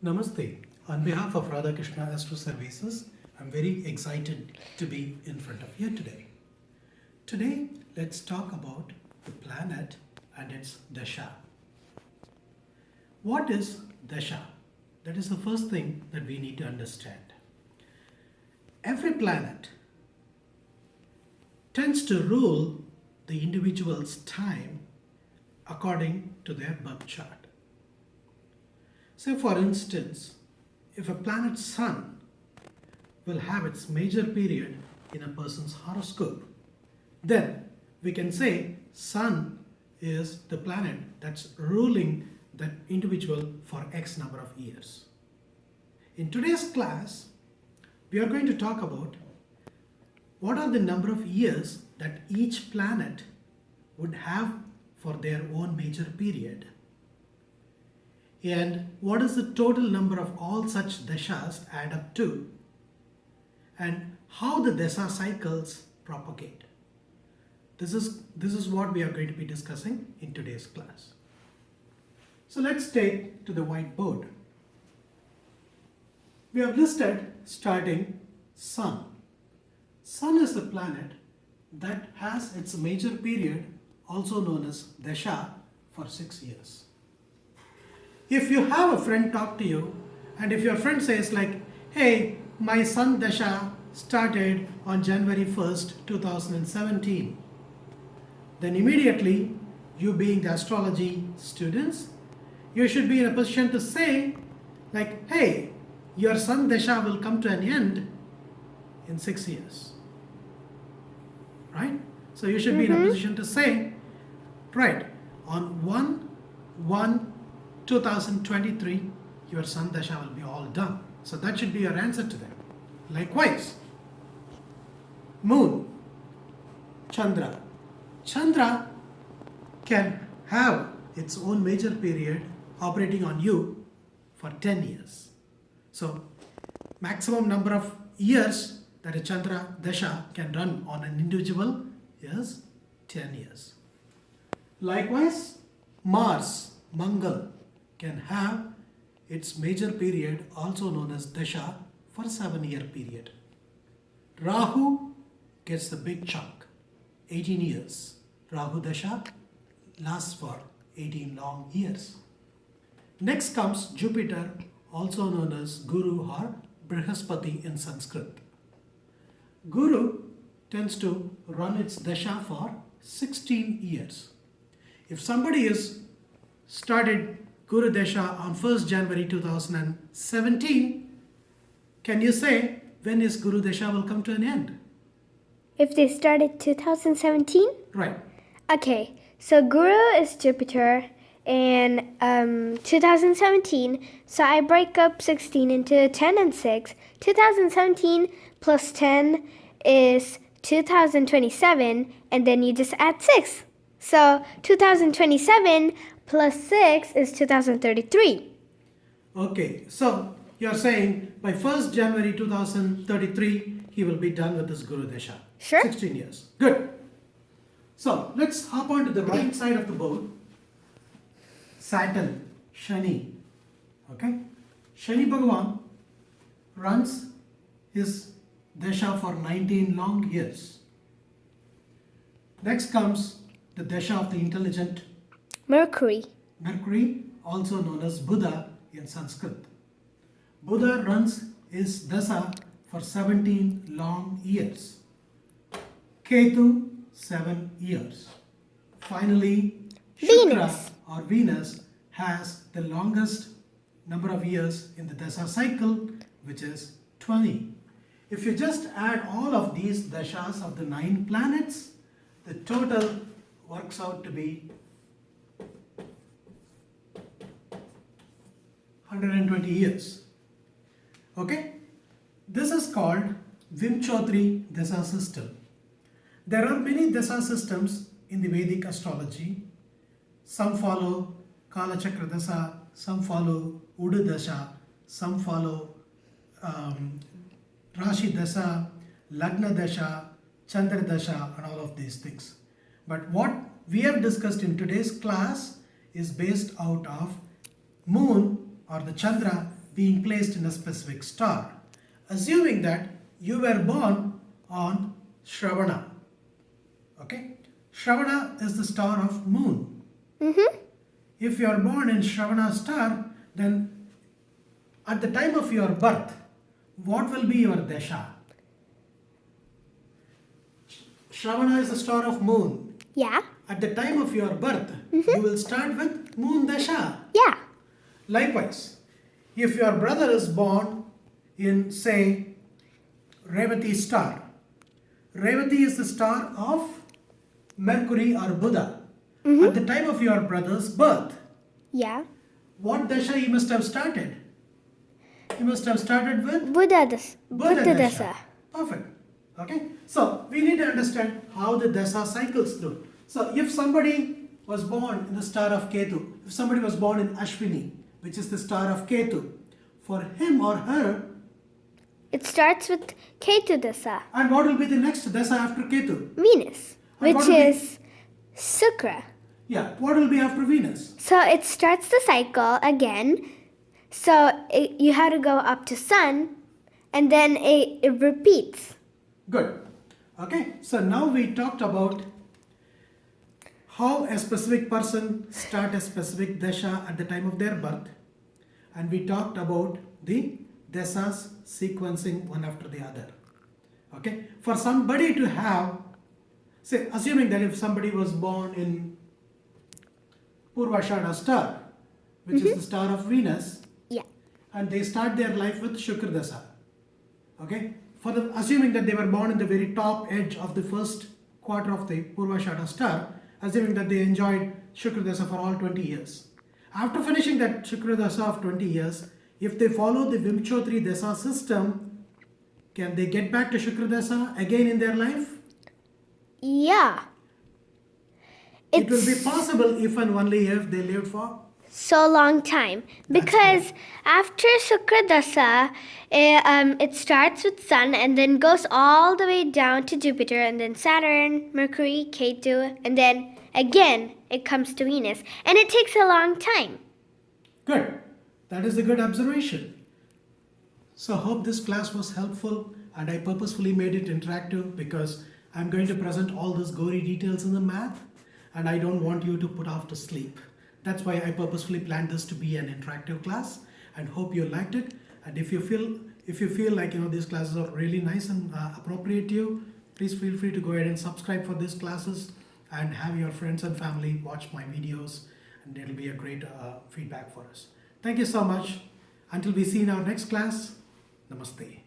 Namaste. On behalf of Radhakrishna Astro Services, I'm very excited to be in front of you today. Today, let's talk about the planet and its Dasha. What is Dasha? That is the first thing that we need to understand. Every planet tends to rule the individual's time according to their birth chart. So for instance, if a planet's sun will have its major period in a person's horoscope, then we can say sun is the planet that's ruling that individual for X number of years. In today's class, we are going to talk about what are the number of years that each planet would have for their own major period, and what is the total number of all such dashas add up to, and how the dasha cycles propagate. This is what we are going to be discussing in today's class. So let's take to the whiteboard. We have listed starting Sun. Sun is the planet that has its major period, also known as Dasha, for 6 years. If you have a friend talk to you, and if your friend says like, hey, my Sun Dasha started on January 1st, 2017, then immediately, you being the astrology students, you should be in a position to say like, hey, your Sun Dasha will come to an end in 6 years. Right? So you should be in a position to say, right, on 1/1/2023, your Sun Dasha will be all done. So that should be your answer to them. Likewise, Moon, Chandra. Chandra can have its own major period operating on you for 10 years. So maximum number of years that a Chandra Dasha can run on an individual is 10 years. Likewise, Mars, Mangal, can have its major period, also known as Dasha, for 7-year period. Rahu gets the big chunk, 18 years. Rahu Dasha lasts for 18 long years. Next comes Jupiter, also known as Guru or Brihaspati in Sanskrit. Guru tends to run its Dasha for 16 years. If somebody is started Guru Dasha on 1st January 2017, can you say when his Guru Dasha will come to an end? If they started 2017? Right. Okay, so Guru is Jupiter in 2017, so I break up 16 into 10 and 6. 2017 plus 10 is 2027, and then you just add 6. So 2027 plus 6 is 2033. Okay, so you're saying by 1st January 2033, he will be done with his Guru Dasha. Sure. 16 years. Good. So let's hop on to the right side of the board. Saturn, Shani. Okay? Shani Bhagavan runs his Dasha for 19 long years. Next comes the Dasha of the intelligent Mercury. Mercury, also known as Buddha in Sanskrit. Buddha runs his Dasha for 17 long years. Ketu, 7 years. Finally, Shukra Venus. or Venus has the longest number of years in the Dasha cycle, which is 20. If you just add all of these Dashas of the 9 planets, the total works out to be 120 years. Okay? This is called Vimchotri Dasha system. There are many Dasha systems in the Vedic astrology. Some follow Kala Chakra Dasha, some follow Uda Dasha, some follow Rashi Dasha, Lagna Dasha, Chandra Dasha, and all of these things. But what we have discussed in today's class is based out of Moon or the Chandra being placed in a specific star. Assuming that you were born on Shravana. Okay? Shravana is the star of moon. Mm-hmm. If you are born in Shravana star, then at the time of your birth, what will be your Dasha? Shravana is the star of moon. Yeah. At the time of your birth, you will start with moon Dasha. Yeah. Likewise, if your brother is born in, say, Revati star, Revati is the star of Mercury or Buddha. At the time of your brother's birth, Yeah. what Dasha you must have started? You must have started with Buddha Buddha Dasha. Perfect. Okay. So we need to understand how the Dasha cycles through. So if somebody was born in the star of Ketu, if somebody was born in Ashwini, which is the star of Ketu, for him or her, It starts with Ketu Dasha, and what will be the next Dasha after Ketu? Venus, And which what will be- is Shukra. Yeah, what will be after Venus? So it starts the cycle again. So you have to go up to Sun, and then it repeats. Good. Okay, so now we talked about how a specific person start a specific dasha at the time of their birth, and we talked about the dashas sequencing one after the other. Okay, for somebody to have, say, assuming that if somebody was born in Purvashada star, which is the star of Venus, Yeah. and they start their life with Shukra Dasha. Okay? Assuming that they were born in the very top edge of the first quarter of the Purvashada star, assuming that they enjoyed Shukra Dasha for all 20 years. After finishing that Shukra Dasha of 20 years, if they follow the Vimchotri Dasha system, can they get back to Shukra Dasha again in their life? Yeah. It will be possible if and only if they lived for. So long time. Because after Shukra Dasha, it starts with Sun and then goes all the way down to Jupiter and then Saturn, Mercury, Ketu, and then again it comes to Venus. And it takes a long time. Good. That is a good observation. So hope this class was helpful, and I purposefully made it interactive because I'm going to present all those gory details in the math, and I don't want you to put off to sleep. That's why I purposefully planned this to be an interactive class, and hope you liked it. And if you feel like these classes are really nice and appropriate to you, please feel free to go ahead and subscribe for these classes and have your friends and family watch my videos, and it'll be a great feedback for us. Thank you so much. Until we see in our next class, Namaste.